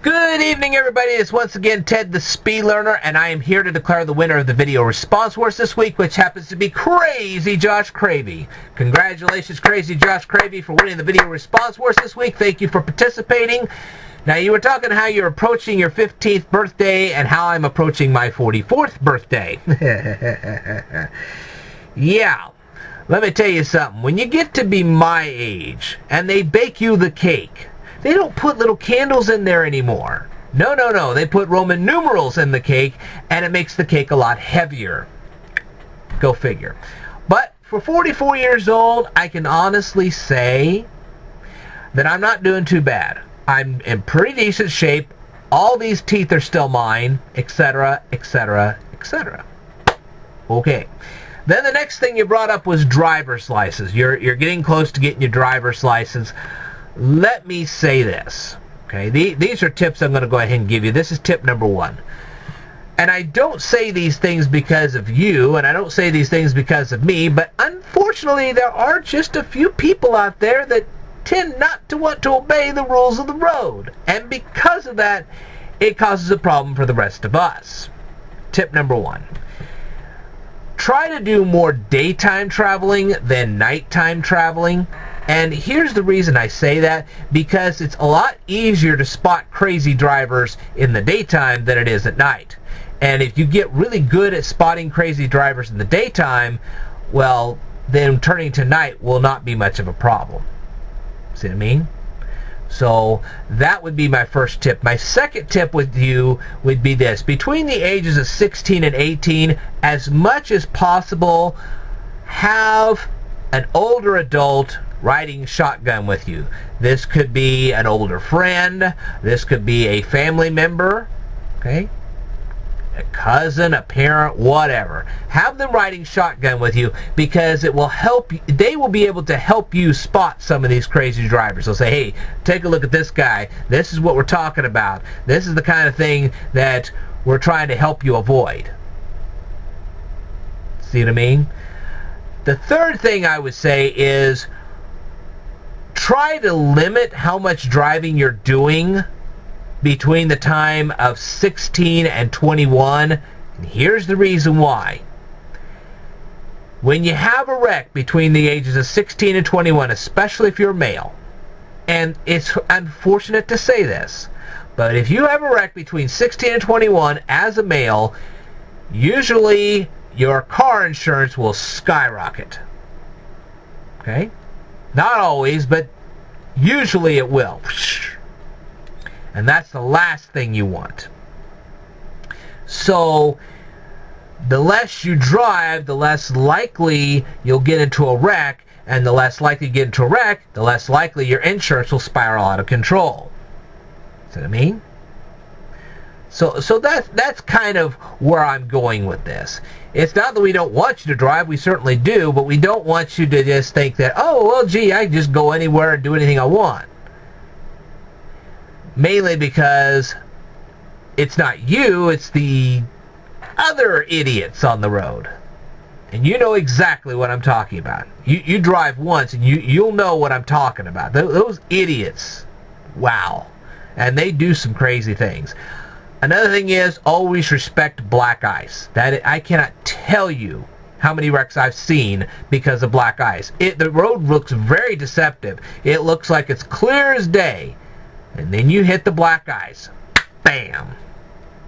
Good evening, everybody. It's once again Ted the Speed Learner, and I am here to declare the winner of the video response wars this week, which happens to be Crazy Josh Cravey. Congratulations, Crazy Josh Cravey, for winning the video response wars this week. Thank you for participating. Now, you were talking how you're approaching your 15th birthday and how I'm approaching my 44th birthday. Yeah. Let me tell you something. When you get to be my age and they bake you the cake, they don't put little candles in there anymore. No. They put Roman numerals in the cake, and it makes the cake a lot heavier. Go figure. But for 44 years old, I can honestly say that I'm not doing too bad. I'm in pretty decent shape. All these teeth are still mine, etc., etc., etc. Okay. Then the next thing you brought up was driver's license. You're getting close to getting your driver's license. Let me say this, okay? These are tips I'm going to go ahead and give you. This is tip number 1. And I don't say these things because of you, and I don't say these things because of me, but unfortunately there are just a few people out there that tend not to want to obey the rules of the road. And because of that, it causes a problem for the rest of us. Tip number 1. Try to do more daytime traveling than nighttime traveling. And here's the reason I say that, because it's a lot easier to spot crazy drivers in the daytime than it is at night. And if you get really good at spotting crazy drivers in the daytime, well, then turning to night will not be much of a problem. See what I mean? So that would be my first tip. My second tip with you would be this. Between the ages of 16 and 18, as much as possible, have an older adult riding shotgun with you. This could be an older friend. This could be a family member. Okay? A cousin, a parent, whatever. Have them riding shotgun with you, because it will help you. They will be able to help you spot some of these crazy drivers. They'll say, hey, take a look at this guy. This is what we're talking about. This is the kind of thing that we're trying to help you avoid. See what I mean? The third thing I would say is try to limit how much driving you're doing between the time of 16 and 21. And here's the reason why. When you have a wreck between the ages of 16 and 21, especially if you're male, and it's unfortunate to say this, but if you have a wreck between 16 and 21 as a male, usually your car insurance will skyrocket. Okay? Not always, but usually it will. And that's the last thing you want. So the less you drive, the less likely you'll get into a wreck, and the less likely you get into a wreck, the less likely your insurance will spiral out of control. See what I mean? So that's kind of where I'm going with this. It's not that we don't want you to drive, we certainly do, but we don't want you to just think that, oh, well, gee, I can just go anywhere and do anything I want. Mainly because it's not you, it's the other idiots on the road. And you know exactly what I'm talking about. You drive once and you'll know what I'm talking about. Those idiots, wow. And they do some crazy things. Another thing is, always respect black ice. I cannot tell you how many wrecks I've seen because of black ice. The road looks very deceptive. It looks like it's clear as day. And then you hit the black ice. Bam!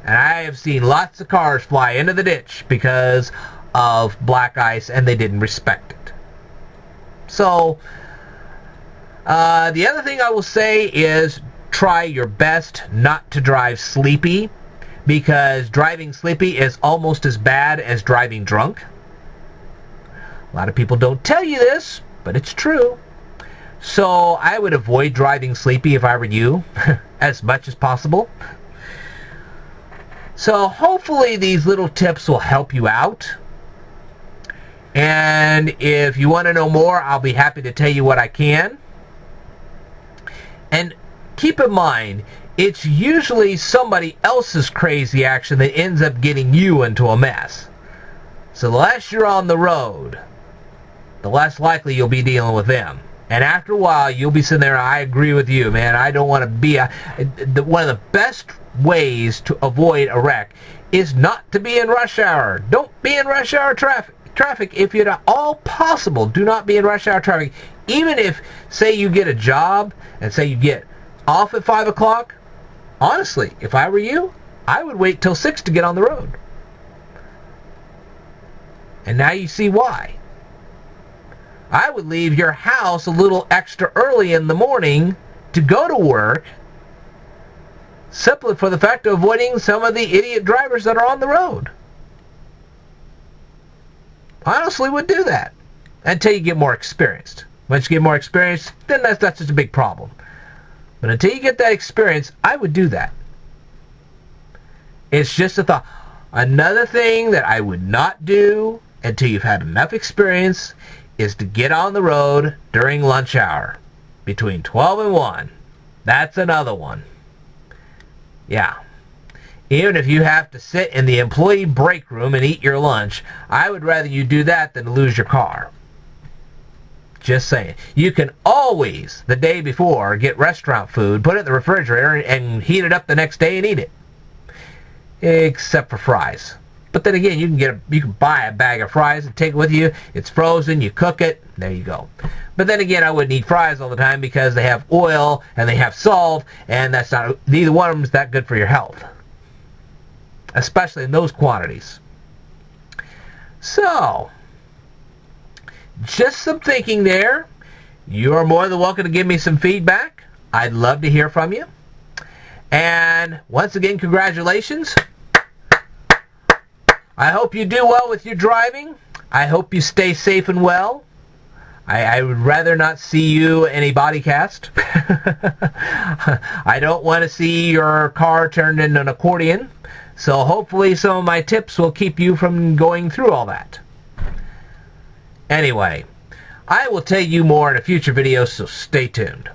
And I have seen lots of cars fly into the ditch because of black ice, and they didn't respect it. So, the other thing I will say is try your best not to drive sleepy, because driving sleepy is almost as bad as driving drunk. A lot of people don't tell you this, but it's true. So I would avoid driving sleepy if I were you, as much as possible. So hopefully these little tips will help you out. And if you want to know more, I'll be happy to tell you what I can. And keep in mind, it's usually somebody else's crazy action that ends up getting you into a mess. So the less you're on the road, the less likely you'll be dealing with them. And after a while, you'll be sitting there, I agree with you, man. I don't want to be one of the best ways to avoid a wreck is not to be in rush hour. Don't be in rush hour traffic. If you're at all possible, do not be in rush hour traffic. Even if, say, you get a job and say you get off at 5 o'clock, honestly, if I were you, I would wait till 6 to get on the road. And now you see why. I would leave your house a little extra early in the morning to go to work, simply for the fact of avoiding some of the idiot drivers that are on the road. I honestly would do that until you get more experienced. Once you get more experience, then that's just a big problem. But until you get that experience, I would do that. It's just a thought. Another thing that I would not do until you've had enough experience is to get on the road during lunch hour between 12 and 1. That's another one. Yeah. Even if you have to sit in the employee break room and eat your lunch, I would rather you do that than lose your car. Just saying. You can always, the day before, get restaurant food, put it in the refrigerator, and heat it up the next day and eat it. Except for fries. But then again, you can buy a bag of fries and take it with you. It's frozen, you cook it, there you go. But then again, I wouldn't eat fries all the time because they have oil and they have salt, and neither one of them is that good for your health. Especially in those quantities. So, just some thinking there. You are more than welcome to give me some feedback. I'd love to hear from you. And once again, congratulations. I hope you do well with your driving. I hope you stay safe and well. I would rather not see you in a body cast. I don't want to see your car turned into an accordion. So hopefully some of my tips will keep you from going through all that. Anyway, I will tell you more in a future video, so stay tuned.